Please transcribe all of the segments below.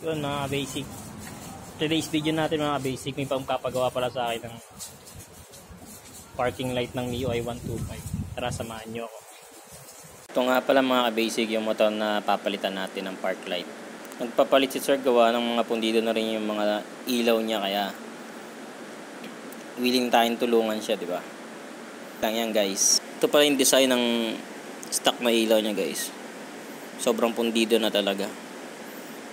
Yun mga basic. Today's video natin mga basic, may pagpapagawa pala sa akin ng parking light ng MIUI 125. Tara, samahan nyo ako. Ito nga pala mga basic yung motor na papalitan natin ng park light. Nagpapalit si sir, gawa ng mga pundido na rin yung mga ilaw niya, kaya willing tayong tulungan siya, di ba? Lang yan guys. Ito pala yung design ng stock na ilaw niya guys. Sobrang pundido na talaga.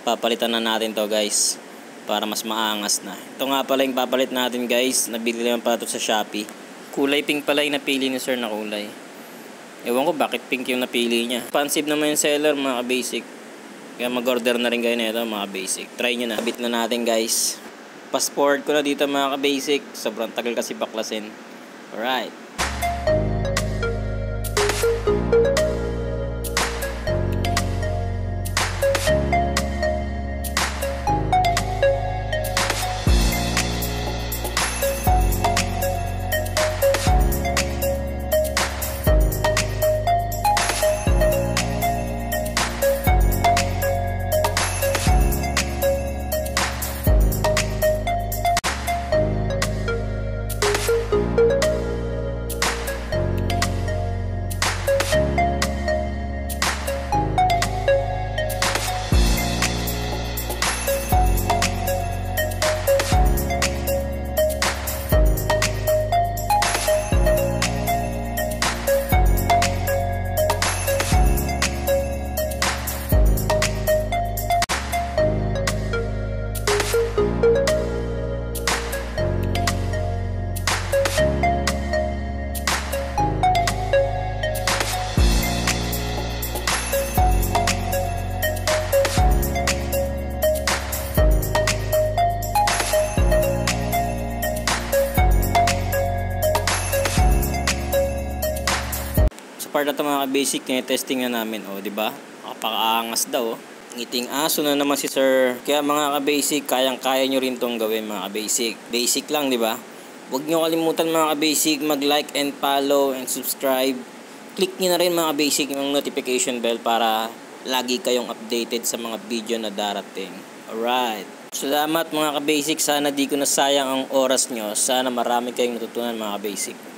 Papalitan na natin to guys, para mas maangas na. Ito nga pala yung papalit natin guys. Nabili naman pala ito sa Shopee. Kulay pink pala yung napili ni sir na kulay. Ewan ko bakit pink yung napili niya. Expensive naman yung seller mga basic. Kaya mag-order na rin kayo nito mga basic. Try nyo na. Bit na natin guys. Passport ko na dito mga basic. Sobrang tagal kasi baklasin. Alright. Part na ito mga basic, testing na namin, di ba? Napakaangas daw. Ngiting aso na naman si sir. Kaya mga ka-basic, kayang-kaya nyo rin tong gawin mga ka-basic. Basic lang, di ba? Huwag nyo kalimutan mga ka-basic, mag-like and follow and subscribe. Click nyo na rin mga ka-basic yung notification bell para lagi kayong updated sa mga video na darating. Alright. Salamat mga ka-basic. Sana di ko nasayang ang oras nyo. Sana marami kayong natutunan mga ka-basic.